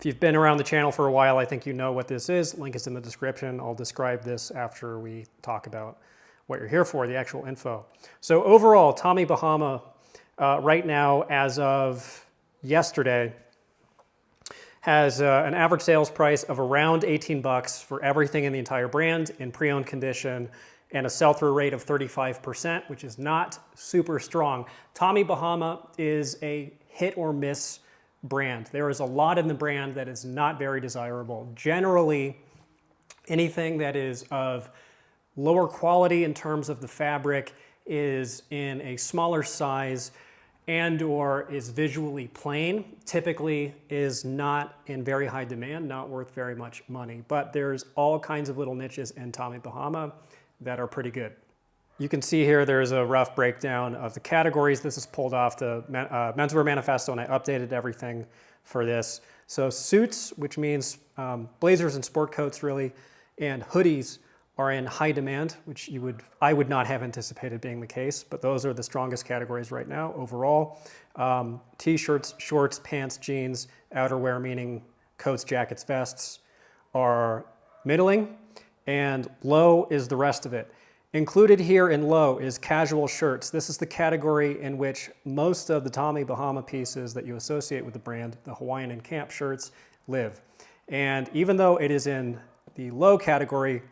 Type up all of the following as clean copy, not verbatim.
If you've been around the channel for a while, I think you know what this is. Link is in the description. I'll describe this after we talk about what you're here for, the actual info. So overall, Tommy Bahama right now, as of yesterday, has an average sales price of around 18 bucks for everything in the entire brand in pre-owned condition, and a sell-through rate of 35%, which is not super strong. Tommy Bahama is a hit or miss brand. There is a lot in the brand that is not very desirable. Generally, anything that is of lower quality in terms of the fabric, is in a smaller size, and or is visually plain, typically is not in very high demand, not worth very much money. But there's all kinds of little niches in Tommy Bahama that are pretty good. You can see here there's a rough breakdown of the categories. This is pulled off the Menswear Manifesto, and I updated everything for this. So suits, which means blazers and sport coats really, and hoodies are in high demand, which I would not have anticipated being the case, but those are the strongest categories right now overall. T-shirts, shorts, pants, jeans, outerwear, meaning coats, jackets, vests, are middling, and low is the rest of it. Included here in low is casual shirts. This is the category in which most of the Tommy Bahama pieces that you associate with the brand, the Hawaiian and camp shirts, live. And even though it is in the low category,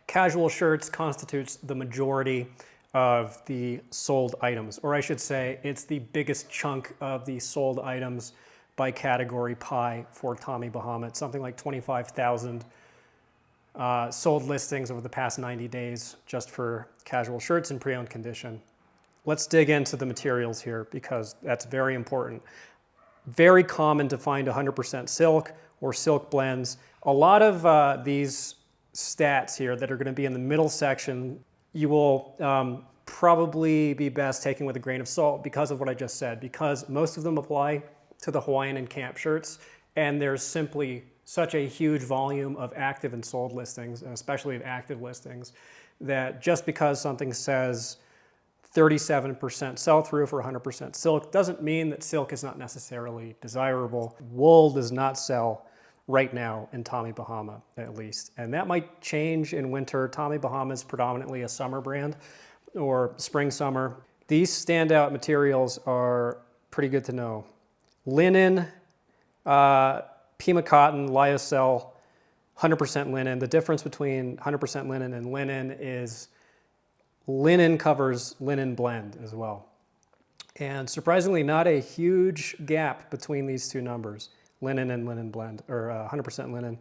casual shirts constitutes the majority of the sold items, or I should say it's the biggest chunk of the sold items by category pie for Tommy Bahama. It's something like 25,000 sold listings over the past 90 days just for casual shirts in pre-owned condition. Let's dig into the materials here because that's very important. Very common to find 100% silk or silk blends. A lot of these stats here that are going to be in the middle section, you will probably be best taking with a grain of salt because of what I just said, because most of them apply to the Hawaiian and camp shirts, and there's simply such a huge volume of active and sold listings, and especially of active listings, that just because something says 37% sell-through for 100% silk doesn't mean that silk is not necessarily desirable. Wool does not sell right now in Tommy Bahama, at least. And that might change in winter. Tommy Bahama is predominantly a summer brand, or spring-summer. These standout materials are pretty good to know. Linen, Pima cotton, lyocell, 100% linen. The difference between 100% linen and linen is linen covers linen blend as well. And surprisingly, not a huge gap between these two numbers, linen and linen blend, or 100% linen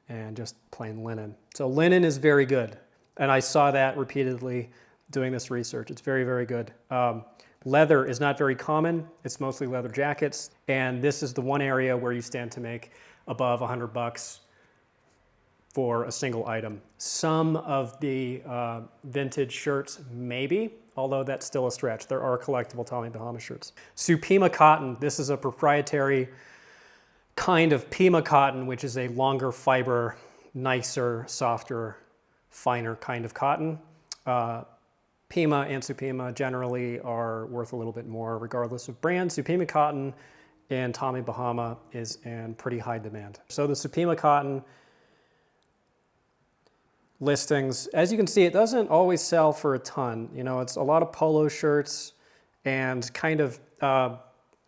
and just plain linen. So linen is very good. And I saw that repeatedly doing this research. It's very, very good. Leather is not very common. It's mostly leather jackets. And this is the one area where you stand to make above 100 bucks for a single item. Some of the vintage shirts, maybe, although that's still a stretch. There are collectible Tommy Bahama shirts. Supima cotton, this is a proprietary kind of Pima cotton, which is a longer fiber, nicer, softer, finer kind of cotton. Pima and Supima generally are worth a little bit more regardless of brand. Supima cotton in Tommy Bahama is in pretty high demand. So the Supima cotton listings, as you can see, it doesn't always sell for a ton. You know, it's a lot of polo shirts and kind of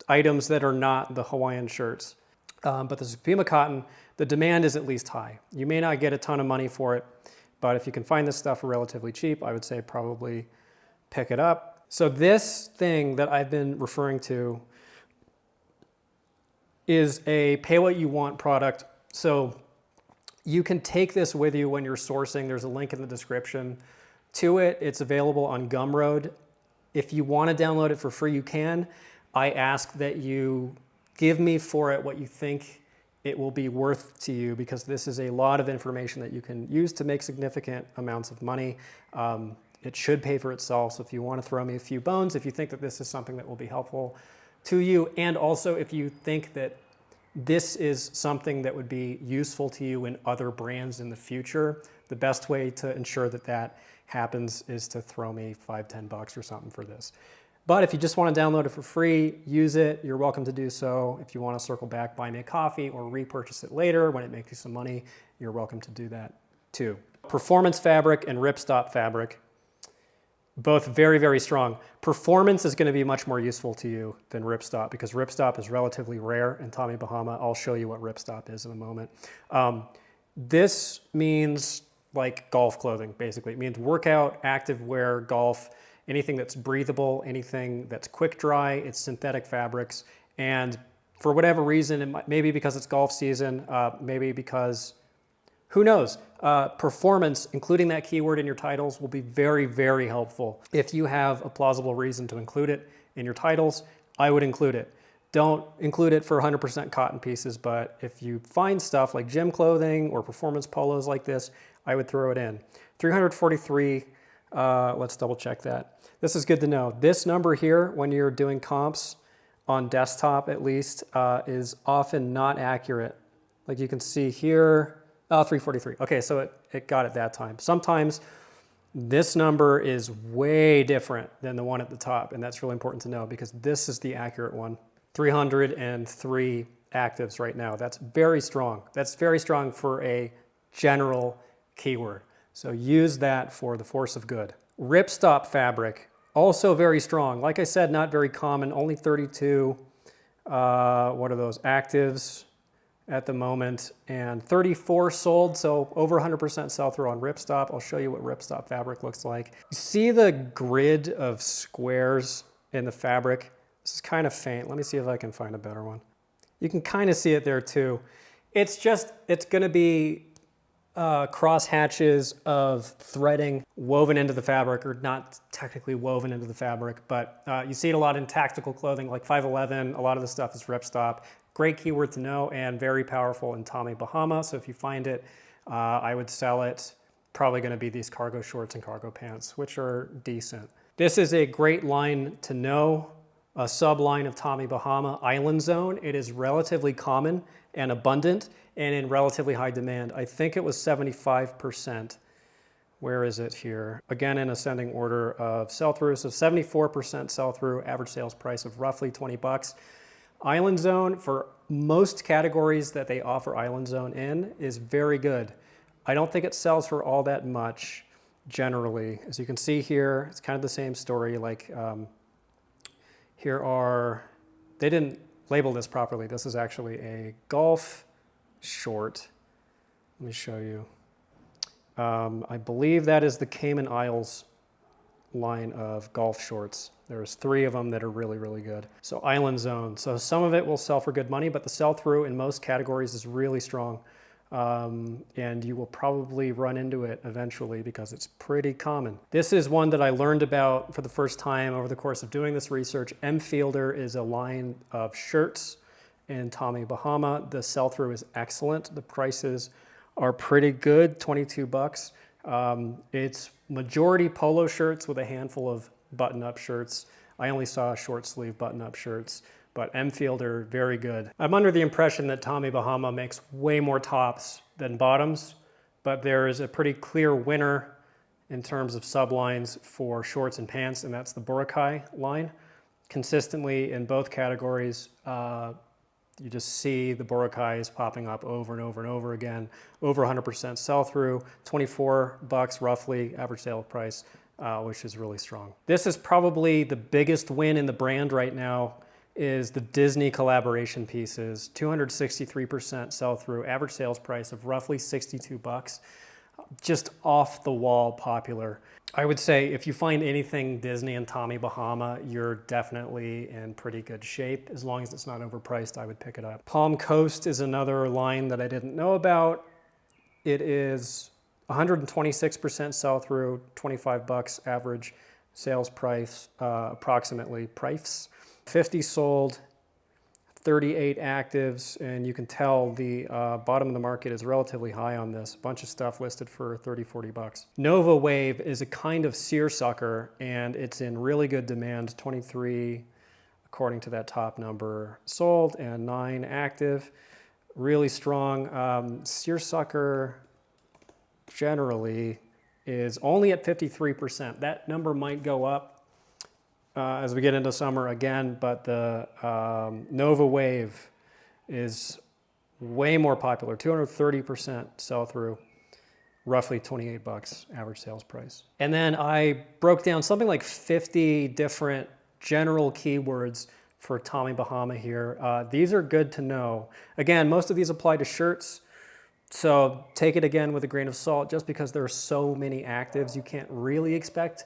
items that are not the Hawaiian shirts. But the Supima cotton, the demand is at least high. You may not get a ton of money for it, but if you can find this stuff for relatively cheap, I would say probably pick it up. So this thing that I've been referring to is a pay what you want product. So you can take this with you when you're sourcing. There's a link in the description to it. It's available on Gumroad. If you want to download it for free, you can. I ask that you give me for it what you think it will be worth to you, because this is a lot of information that you can use to make significant amounts of money. It should pay for itself. So if you want to throw me a few bones, if you think that this is something that will be helpful to you, and also if you think that this is something that would be useful to you in other brands in the future, the best way to ensure that that happens is to throw me $5, $10 or something for this. But if you just want to download it for free, use it, you're welcome to do so. If you want to circle back, buy me a coffee, or repurchase it later when it makes you some money, you're welcome to do that too. Performance fabric and Ripstop fabric, both very, very strong. Performance is going to be much more useful to you than Ripstop because Ripstop is relatively rare in Tommy Bahama. I'll show you what Ripstop is in a moment. This means like golf clothing, basically. It means workout, active wear, golf, anything that's breathable, anything that's quick dry. It's synthetic fabrics. And for whatever reason, maybe because it's golf season, maybe because, who knows? Performance, including that keyword in your titles, will be very, very helpful. If you have a plausible reason to include it in your titles, I would include it. Don't include it for 100% cotton pieces, but if you find stuff like gym clothing or performance polos like this, I would throw it in. 343, let's double check that. This is good to know. This number here, when you're doing comps on desktop at least, is often not accurate. Like you can see here, 343. Okay, so it got it that time. Sometimes this number is way different than the one at the top, and that's really important to know because this is the accurate one. 303 actives right now. That's very strong. That's very strong for a general keyword. So use that for the force of good. Ripstop fabric, also very strong. Like I said, not very common, only 32, what are those, actives at the moment, and 34 sold, so over 100% sell-through on Ripstop. I'll show you what Ripstop fabric looks like. See the grid of squares in the fabric? This is kind of faint. Let me see if I can find a better one. You can kind of see it there too. It's going to be cross hatches of threading woven into the fabric, or not technically woven into the fabric, but you see it a lot in tactical clothing like 511. A lot of the stuff is Ripstop. Great keyword to know and very powerful in Tommy Bahama. So if you find it, I would sell it. Probably going to be these cargo shorts and cargo pants, which are decent. This is a great line to know. A sub-line of Tommy Bahama, Island Zone. It is relatively common and abundant and in relatively high demand. I think it was 75%. Where is it here? Again, in ascending order of sell-through. So 74% sell-through, average sales price of roughly 20 bucks. Island Zone, for most categories that they offer Island Zone in, is very good. I don't think it sells for all that much generally. As you can see here, it's kind of the same story. Like here are, they didn't label this properly. This is actually a golf short. Let me show you. I believe that is the Cayman Isles line of golf shorts. There's 3 of them that are really, really good. So Island Zone. So some of it will sell for good money, but the sell-through in most categories is really strong. And you will probably run into it eventually because it's pretty common. This is one that I learned about for the first time over the course of doing this research. Emfielder is a line of shirts in Tommy Bahama. The sell-through is excellent. The prices are pretty good, 22 bucks. It's majority polo shirts with a handful of button-up shirts. I only saw short sleeve button-up shirts. But Emfielder, very good. I'm under the impression that Tommy Bahama makes way more tops than bottoms, but there is a pretty clear winner in terms of sublines for shorts and pants, and that's the Boracay line. Consistently in both categories, you just see the Boracay is popping up over and over and over again. Over 100% sell-through, 24 bucks roughly, average sale price, which is really strong. This is probably the biggest win in the brand right now, is the Disney collaboration pieces. 263% sell-through, average sales price of roughly 62 bucks. Just off the wall popular. I would say if you find anything Disney and Tommy Bahama, you're definitely in pretty good shape. As long as it's not overpriced, I would pick it up. Palm Coast is another line that I didn't know about. It is 126% sell-through, 25 bucks average sales price, approximately price. 50 sold, 38 actives, and you can tell the bottom of the market is relatively high on this. A bunch of stuff listed for 30, 40 bucks. Nova Wave is a kind of seersucker, and it's in really good demand. 23, according to that top number, sold, and 9 active. Really strong. Seersucker generally is only at 53%. That number might go up as we get into summer again, but the Nova Wave is way more popular, 230% sell through, roughly 28 bucks average sales price. And then I broke down something like 50 different general keywords for Tommy Bahama here. These are good to know. Again, most of these apply to shirts, so take it again with a grain of salt. Just because there are so many actives, you can't really expect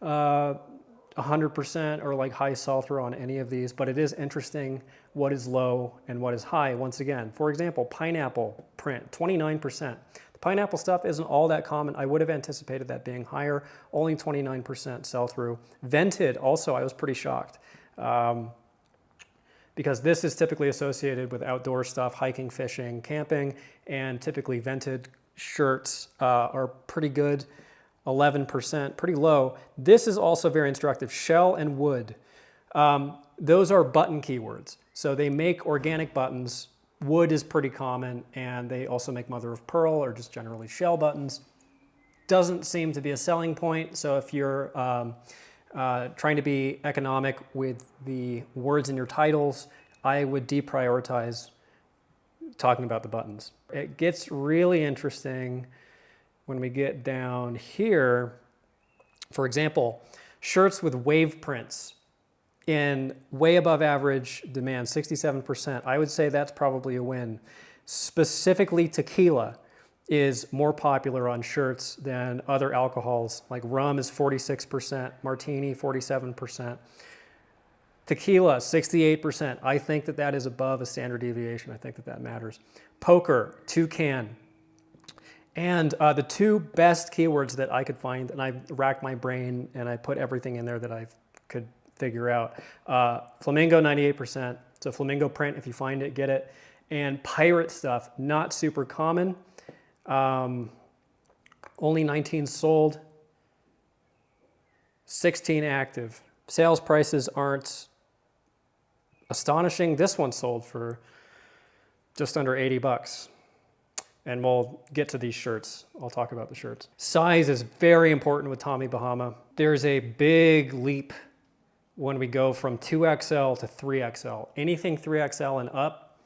100% or like high sell-through on any of these, but it is interesting what is low and what is high. Once again, for example, pineapple print, 29%. The pineapple stuff isn't all that common. I would have anticipated that being higher, only 29% sell-through. Vented, also, I was pretty shocked. Because this is typically associated with outdoor stuff, hiking, fishing, camping, and typically vented shirts are pretty good, 11%, pretty low. This is also very instructive, shell and wood. Those are button keywords. So they make organic buttons. Wood is pretty common, and they also make mother of pearl or just generally shell buttons. Doesn't seem to be a selling point, so if you're trying to be economic with the words in your titles, I would deprioritize talking about the buttons. It gets really interesting when we get down here. For example, shirts with wave prints in way above average demand, 67%. I would say that's probably a win. Specifically, tequila is more popular on shirts than other alcohols. Like rum is 46%, martini 47%, tequila 68%. I think that that is above a standard deviation. I think that that matters. Poker, toucan. And the two best keywords that I could find, and I racked my brain and I put everything in there that I could figure out. Flamingo, 98%. So flamingo print, if you find it, get it. And pirate stuff, not super common. Only 19 sold, 16 active. Sales prices aren't astonishing. This one sold for just under 80 bucks. And we'll get to these shirts. I'll talk about the shirts. Size is very important with Tommy Bahama. There's a big leap when we go from 2XL to 3XL. Anything 3XL and up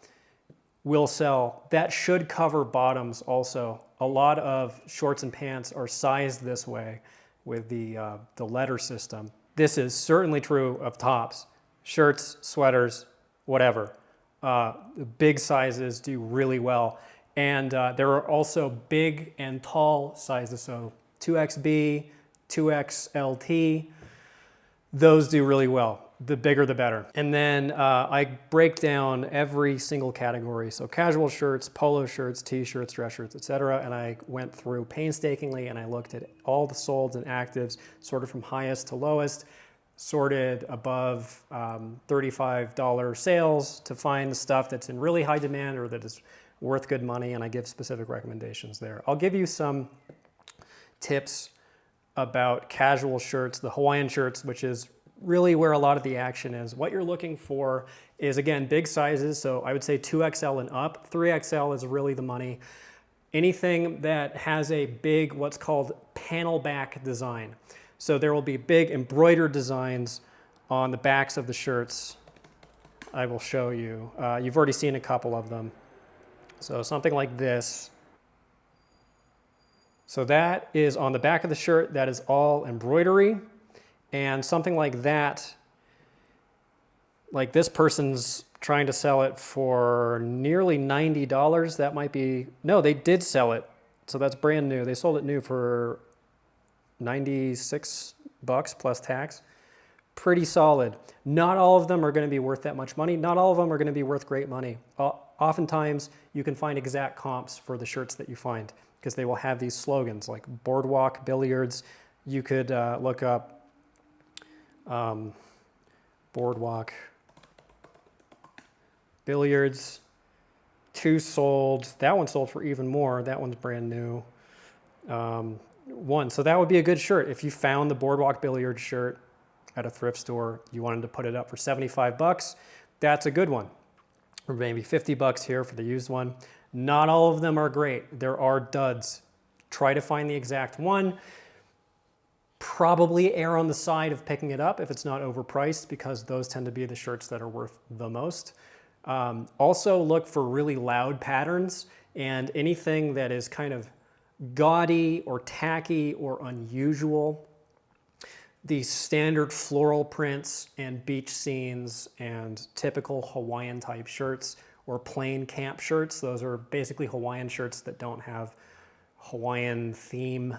will sell. That should cover bottoms also. A lot of shorts and pants are sized this way with the letter system. This is certainly true of tops, shirts, sweaters, whatever. The big sizes do really well. And there are also big and tall sizes, so 2XB, 2XLT, those do really well. The bigger the better. And then I break down every single category. So casual shirts, polo shirts, t-shirts, dress shirts, etc. And I went through painstakingly and I looked at all the solds and actives, sorted from highest to lowest, sorted above $35 sales to find the stuff that's in really high demand or that is worth good money, and I give specific recommendations there. I'll give you some tips about casual shirts, the Hawaiian shirts, which is really where a lot of the action is. What you're looking for is, again, big sizes. So I would say 2XL and up. 3XL is really the money. Anything that has a big, what's called panel back design. So there will be big embroidered designs on the backs of the shirts. I will show you. You've already seen a couple of them. So something like this. So that is on the back of the shirt. That is all embroidery. And something like that, like this person's trying to sell it for nearly $90. That might be, no, they did sell it. So that's brand new. They sold it new for 96 bucks plus tax. Pretty solid. Not all of them are going to be worth that much money. Not all of them are going to be worth great money. Oftentimes, you can find exact comps for the shirts that you find because they will have these slogans like Boardwalk Billiards. You could look up Boardwalk Billiards. 2 sold. That one sold for even more. That one's brand new. 1. So that would be a good shirt. If you found the Boardwalk Billiards shirt at a thrift store, you wanted to put it up for 75 bucks, that's a good one. Or maybe 50 bucks here for the used one. Not all of them are great. There are duds. Try to find the exact one. probably err on the side of picking it up if it's not overpriced, because those tend to be the shirts that are worth the most. Also look for really loud patterns, and anything that is kind of gaudy or tacky or unusual. These standard floral prints and beach scenes and typical Hawaiian type shirts or plain camp shirts. Those are basically Hawaiian shirts that don't have Hawaiian theme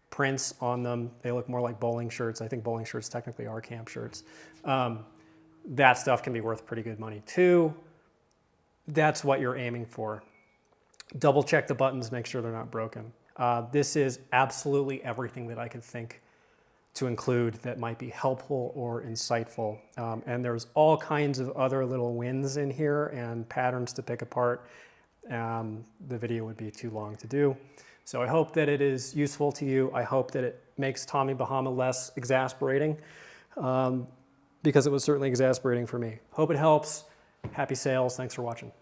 prints on them. They look more like bowling shirts. I think bowling shirts technically are camp shirts. That stuff can be worth pretty good money too. That's what you're aiming for. Double check the buttons, make sure they're not broken. This is absolutely everything that I could think to include that might be helpful or insightful. And there's all kinds of other little wins in here and patterns to pick apart. The video would be too long to do. So I hope that it is useful to you. I hope that it makes Tommy Bahama less exasperating, because it was certainly exasperating for me. Hope it helps. Happy sales. Thanks for watching.